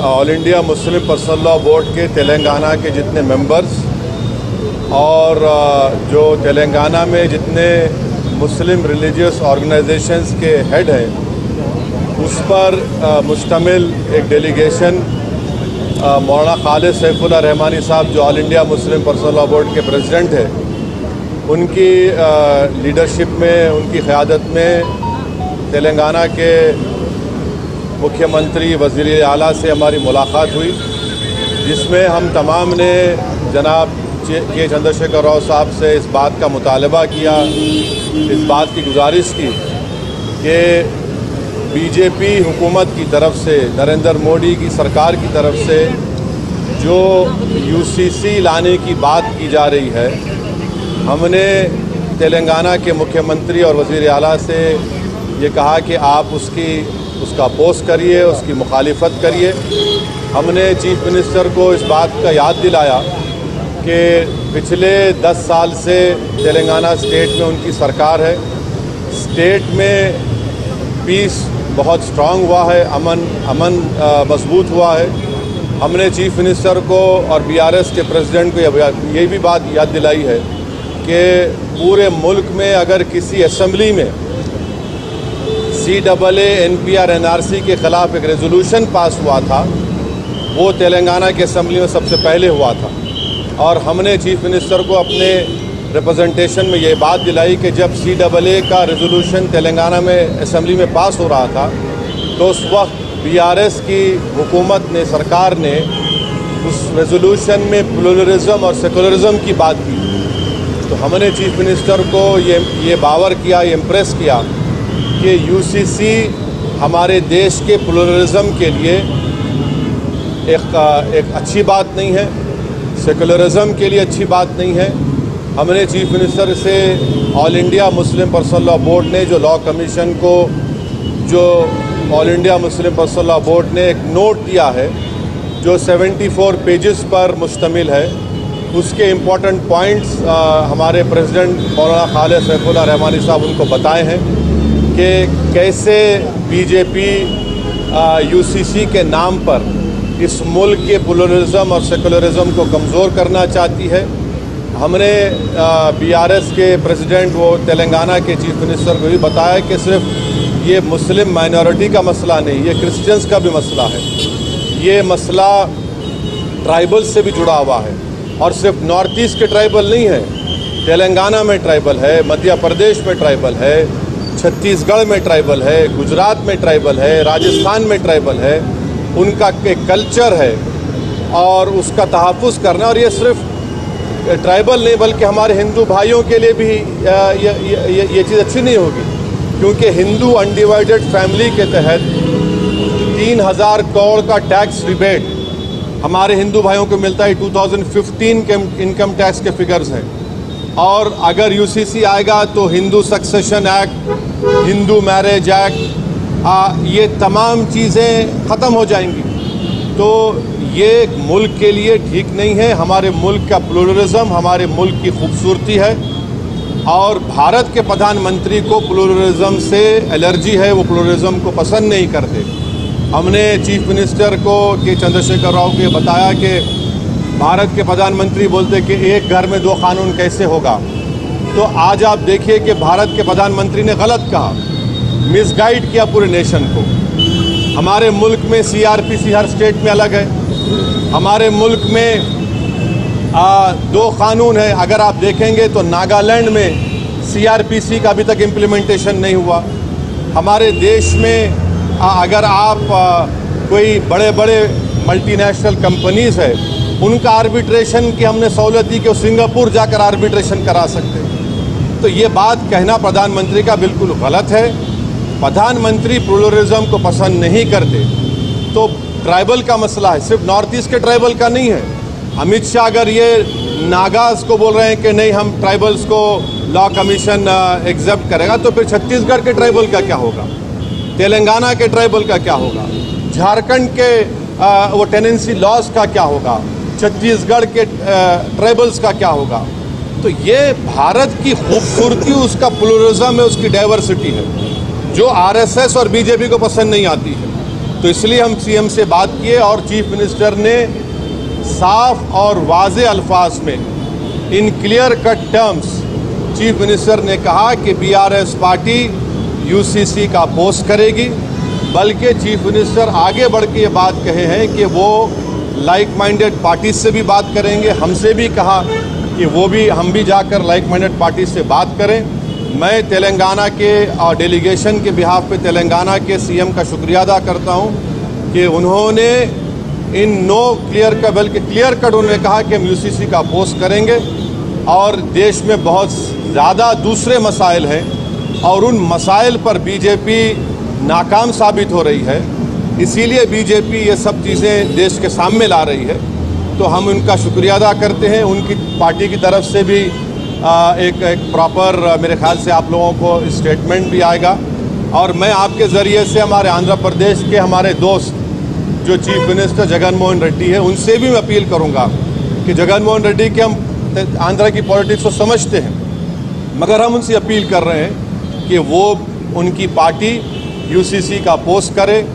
All India Muslim personal law board के तेलंगाना के जितने मेंबर्स और जो तेलंगाना में जितने मुस्लिम रिलीजियस ऑर्गेनाइजेशंस के हेड हैं उस पर मुश्तमिल एक डेलीगेशन मौलाना खालिद सैफुल्लाह रहमानी साहब जो all India Muslim personal law board के प्रेसिडेंट हैं उनकी लीडरशिप में, उनकी क़यादत में तेलंगाना के मुख्यमंत्री वज़ीर आला से हमारी मुलाकात हुई, जिसमें हम तमाम ने जनाब के चंद्रशेखर राव साहब से इस बात का मुतालबा किया, इस बात की गुजारिश की कि बीजेपी हुकूमत की तरफ से, नरेंद्र मोदी की सरकार की तरफ से जो यूसीसी लाने की बात की जा रही है, हमने तेलंगाना के मुख्यमंत्री और वज़ीर आला से ये कहा कि आप उसका अपोज़ करिए, उसकी मुखालिफत करिए। हमने चीफ मिनिस्टर को इस बात का याद दिलाया कि पिछले 10 साल से तेलंगाना स्टेट में उनकी सरकार है, स्टेट में पीस बहुत स्ट्रांग हुआ है, अमन मजबूत हुआ है। हमने चीफ मिनिस्टर को और बीआरएस के प्रेसिडेंट को ये भी बात याद दिलाई है कि पूरे मुल्क में अगर किसी असम्बली में CAA NPR NRC के ख़िलाफ़ एक रेजोल्यूशन पास हुआ था, वो तेलंगाना के असम्बली में सबसे पहले हुआ था। और हमने चीफ मिनिस्टर को अपने रिप्रेजेंटेशन में ये बात दिलाई कि जब CAA का रेजोल्यूशन तेलंगाना में असम्बली में पास हो रहा था तो उस वक्त BRS की हुकूमत ने, सरकार ने उस रेजोल्यूशन में प्लुरलिज्म और सेकुलरिज्म की बात की। तो हमने चीफ मिनिस्टर को ये बावर किया, ये इम्प्रेस किया कि यूसीसी हमारे देश के प्लुरलिज्म के लिए एक अच्छी बात नहीं है, सेकुलरिज्म के लिए अच्छी बात नहीं है। हमने चीफ मिनिस्टर से all India Muslim personal law board ने जो लॉ कमीशन को, जो all India Muslim personal law board ने एक नोट दिया है जो 74 पेजेस पर मुश्तमिल है, उसके इम्पॉर्टेंट पॉइंट्स हमारे प्रेसिडेंट मौलाना खालिद सैफुल्लाह रहमानी साहब उनको बताए हैं कि कैसे बीजेपी यूसीसी के नाम पर इस मुल्क के प्लुरलिज्म और सेकुलरिज्म को कमज़ोर करना चाहती है। हमने बीआरएस के प्रेसिडेंट, वो तेलंगाना के चीफ मिनिस्टर को भी बताया कि सिर्फ ये मुस्लिम माइनॉरिटी का मसला नहीं, ये क्रिश्चियंस का भी मसला है, ये मसला ट्राइबल से भी जुड़ा हुआ है। और सिर्फ नॉर्थ ईस्ट के ट्राइबल नहीं है, तेलंगाना में ट्राइबल है, मध्य प्रदेश में ट्राइबल है, छत्तीसगढ़ में ट्राइबल है, गुजरात में ट्राइबल है, राजस्थान में ट्राइबल है। उनका एक कल्चर है और उसका तहफ़्फ़ुज़ करना। और ये सिर्फ ट्राइबल नहीं बल्कि हमारे हिंदू भाइयों के लिए भी ये चीज़ अच्छी नहीं होगी, क्योंकि हिंदू अनडिवाइडेड फैमिली के तहत 3000 करोड़ का टैक्स रिबेट हमारे हिंदू भाइयों को मिलता है। 2015 के इनकम टैक्स के फिगर्स हैं। और अगर यूसीसी आएगा तो Hindu succession act, Hindu marriage act, ये तमाम चीज़ें ख़त्म हो जाएंगी। तो ये मुल्क के लिए ठीक नहीं है। हमारे मुल्क का प्लुरलिज्म हमारे मुल्क की खूबसूरती है और भारत के प्रधानमंत्री को प्लुरलिज्म से एलर्जी है, वो प्लुरलिज्म को पसंद नहीं करते। हमने चीफ मिनिस्टर को के चंद्रशेखर राव को ये बताया कि भारत के प्रधानमंत्री बोलते कि एक घर में 2 कानून कैसे होगा। तो आज आप देखिए कि भारत के प्रधानमंत्री ने गलत कहा, मिसगाइड किया पूरे नेशन को। हमारे मुल्क में CRPC हर स्टेट में अलग है। हमारे मुल्क में 2 कानून है। अगर आप देखेंगे तो नागालैंड में CRPC का अभी तक इम्प्लीमेंटेशन नहीं हुआ। हमारे देश में अगर आप कोई बड़े बड़े मल्टीनेशनल कंपनीज़ है, उनका आर्बिट्रेशन की हमने सहूलत दी कि वो सिंगापुर जाकर आर्बिट्रेशन करा सकते। तो ये बात कहना प्रधानमंत्री का बिल्कुल गलत है। प्रधानमंत्री प्लुरलिज्म को पसंद नहीं करते। तो ट्राइबल का मसला है, सिर्फ नॉर्थ ईस्ट के ट्राइबल का नहीं है। अमित शाह अगर ये नागाज को बोल रहे हैं कि नहीं हम ट्राइबल्स को लॉ कमीशन एक्सेप्ट करेगा, तो फिर छत्तीसगढ़ के ट्राइबल का क्या होगा, तेलंगाना के ट्राइबल का क्या होगा, झारखंड के वो टेनेंसी लॉज का क्या होगा, छत्तीसगढ़ के ट्राइबल्स का क्या होगा। तो ये भारत की खूबसूरती उसका प्लुरलिज्म है, उसकी डाइवर्सिटी है, जो आरएसएस और बीजेपी को पसंद नहीं आती है। तो इसलिए हम सीएम से बात किए और चीफ मिनिस्टर ने साफ और वाज़े अल्फाज में in clear cut terms chief minister ने कहा कि बीआरएस पार्टी यूसीसी का अपोज करेगी। बल्कि चीफ मिनिस्टर आगे बढ़ के ये बात कहे हैं कि वो लाइक माइंडेड पार्टी से भी बात करेंगे। हमसे भी कहा कि हम भी जाकर लाइक माइंडेड पार्टी से बात करें। मैं तेलंगाना के डेलीगेशन के बिहाफ पे तेलंगाना के सीएम का शुक्रिया अदा करता हूं कि उन्होंने इन नो क्लियर का बल्कि क्लियर कट उन्होंने कहा कि हम यूसीसी का अपोज करेंगे। और देश में बहुत ज़्यादा दूसरे मसाइल हैं और उन मसाइल पर बीजेपी नाकाम साबित हो रही है, इसीलिए बीजेपी ये सब चीज़ें देश के सामने ला रही है। तो हम उनका शुक्रिया अदा करते हैं। उनकी पार्टी की तरफ से भी एक प्रॉपर मेरे ख्याल से आप लोगों को स्टेटमेंट भी आएगा। और मैं आपके ज़रिए से हमारे आंध्र प्रदेश के हमारे दोस्त जो चीफ मिनिस्टर जगन मोहन रेड्डी है उनसे भी मैं अपील करूंगा कि जगन मोहन रेड्डी के हम आंध्र की पॉलिटिक्स को समझते हैं, मगर हम उनसे अपील कर रहे हैं कि वो उनकी पार्टी यूसीसी का अपोज करे।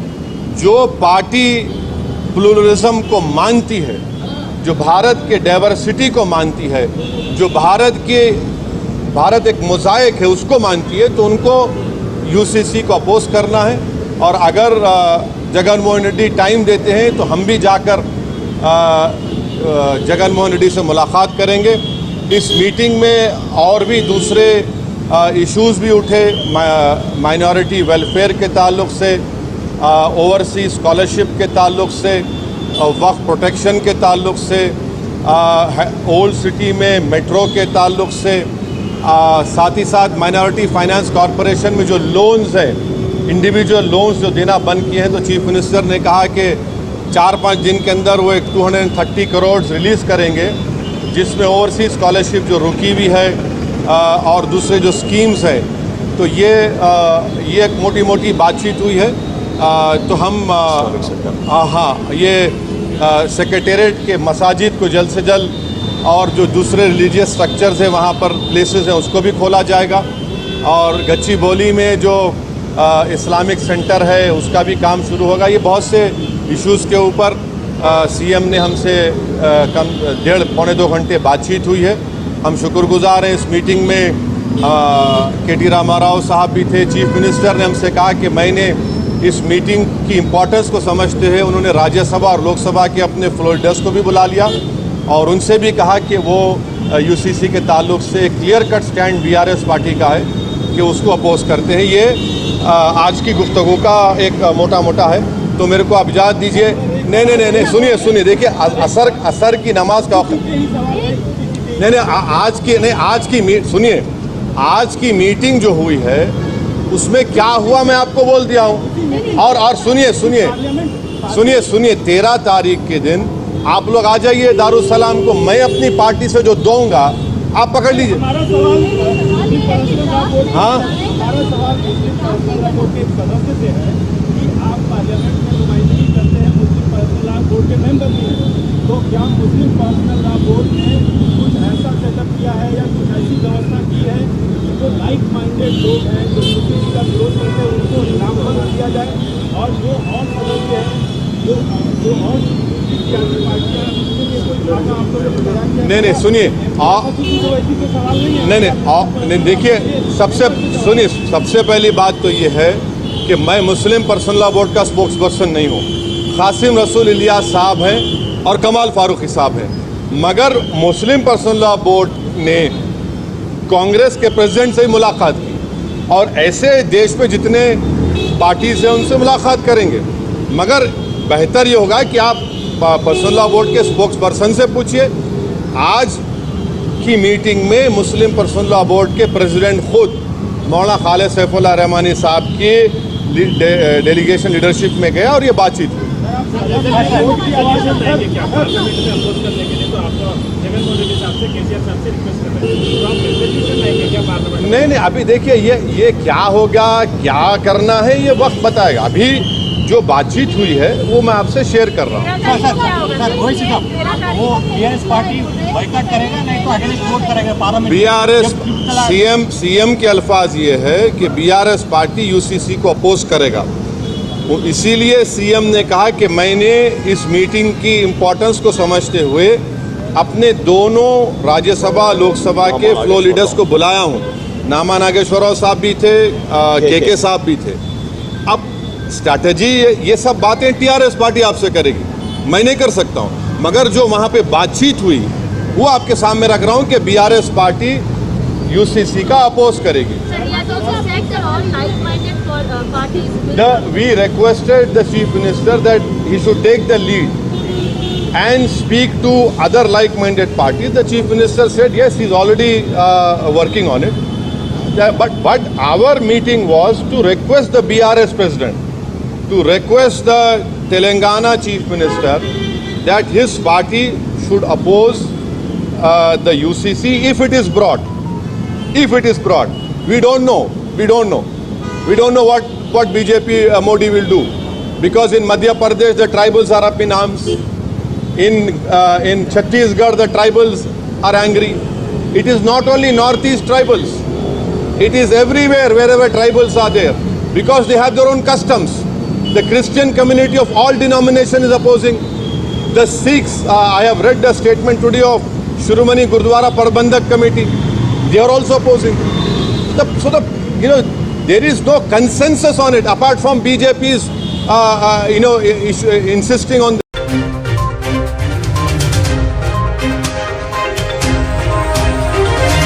जो पार्टी प्लूरलिज्म को मानती है, जो भारत के डाइवर्सिटी को मानती है, जो भारत एक मोज़ाइक है उसको मानती है, तो उनको यूसीसी को अपोज करना है। और अगर जगन मोहन रेड्डी टाइम देते हैं तो हम भी जाकर जगन मोहन रेड्डी से मुलाकात करेंगे। इस मीटिंग में और भी दूसरे इश्यूज़ भी उठे, माइनॉरिटी वेलफेयर के ताल्लुक़ से, ओवरसीज स्कॉलरशिप के ताल्लुक़ से, वक्फ प्रोटेक्शन के ताल्लुक़ से, ओल्ड सिटी में मेट्रो के ताल्लुक़ से, साथ ही साथ माइनॉरिटी फाइनेंस कॉरपोरेशन में जो लोन्स हैं, इंडिविजुअल लोन्स जो देना बंद किए हैं, तो चीफ मिनिस्टर ने कहा कि 4-5 दिन के अंदर वो एक 230 करोड़ रिलीज़ करेंगे, जिसमें ओवरसीज स्कॉलरशिप जो रुकी हुई है और दूसरे जो स्कीम्स हैं। तो ये एक मोटी बातचीत हुई है। तो हम ये सेक्रेटेरिएट के मसाजिद को जल्द से जल्द और जो दूसरे रिलीजियस स्ट्रक्चर्स हैं वहाँ पर प्लेसेस हैं उसको भी खोला जाएगा। और गच्चीबौली में जो इस्लामिक सेंटर है उसका भी काम शुरू होगा। ये बहुत से इश्यूज़ के ऊपर सीएम ने हमसे कम 1.5-2 घंटे बातचीत हुई है। हम शुक्रगुजार हैं। इस मीटिंग में के.टी. रामाराव साहब भी थे। चीफ मिनिस्टर ने हमसे कहा कि मैंने इस मीटिंग की इम्पोर्टेंस को समझते हुए उन्होंने राज्यसभा और लोकसभा के अपने फ्लोर लीडर्स को भी बुला लिया और उनसे भी कहा कि वो यूसीसी के ताल्लुक से clear cut stand BRS party का है कि उसको अपोज करते हैं। ये आज की गुफ्तगू का एक मोटा है। तो मेरे को आप इजाज़त दीजिए। नहीं, सुनिए, देखिए असर की नमाज का सुनिए, आज की मीटिंग जो हुई है उसमें क्या हुआ मैं आपको बोल दिया हूँ। और सुनिए 13 तारीख के दिन आप लोग आ जाइए दारुसलाम को, मैं अपनी पार्टी से जो दूंगा आप पकड़ लीजिए। हाँ, तो क्या मुस्लिम पर्सनल लॉ बोर्ड ने कुछ ऐसा सेटअप किया है या कुछ ऐसी व्यवस्था की है कि जो लाइक माइंडेड लोग हैं, जो मुस्लिम का विरोध करते हैं, उनको इनाम बना दिया जाए और जो और सदस्य हैं, जो और सियासी पार्टियां नहीं सुनिए, नहीं देखिए, सबसे पहली बात तो ये है कि मैं मुस्लिम पर्सनल लॉ बोर्ड का स्पोक्स पर्सन नहीं हूँ। कासिम रसूल इलियास साहब हैं और कमाल फारूकी साहब हैं, मगर मुस्लिम पर्सनल लॉ बोर्ड ने कांग्रेस के प्रेसिडेंट से ही मुलाकात की और ऐसे देश में जितने पार्टीज हैं उनसे मुलाकात करेंगे। मगर बेहतर ये होगा कि आप पर्सनल लॉ बोर्ड के स्पोक्स पर्सन से पूछिए। आज की मीटिंग में मुस्लिम पर्सनल लॉ बोर्ड के प्रेसिडेंट खुद मौलाना खालिद सैफुल्लाह रहमानी साहब की डेलीगेशन लीडरशिप में गया और ये बातचीत हुई। नहीं, अभी देखिए ये क्या होगा, क्या करना है, ये वक्त बताएगा। अभी जो बातचीत हुई है वो मैं आपसे शेयर कर रहा हूँ। वो बीआरएस पार्टी बॉयकॉट करेगा, नहीं तो अगेंस्ट वोट करेगा पार्लियामेंट। बीआरएस सीएम के अल्फाज ये है कि बीआरएस पार्टी यूसीसी को अपोज करेगा। इसीलिए सीएम ने कहा कि मैंने इस मीटिंग की इम्पोर्टेंस को समझते हुए अपने दोनों राज्यसभा लोकसभा के फ्लो लीडर्स को बुलाया हूँ। नामा नागेश्वरराव साहब भी थे, के साहब भी थे। अब स्ट्रैटेजी ये सब बातें टीआरएस पार्टी आपसे करेगी, मैं नहीं कर सकता हूँ। मगर जो वहाँ पे बातचीत हुई वो आपके सामने रख रहा हूँ कि बीआरएस पार्टी यूसीसी का अपोज करेगी। We requested the Chief Minister that he should take the lead and speak to other like-minded parties. The Chief Minister said yes, he's already working on it. But our meeting was to request the BRS President, to request the Telangana Chief Minister that his party should oppose the UCC if it is brought. If it is brought. We don't know. We don't know what BJP Modi will do. Because in Madhya Pradesh the tribals are up in arms. In Chhattisgarh the tribals are angry. It is not only northeast tribals. It is everywhere wherever tribals are there. Because they have their own customs. The Christian community of all denominations is opposing. The Sikhs, I have read the statement today of Shiromani Gurdwara Prabandhak Committee. They are also opposing. There is no consensus on it apart from BJP's, insisting on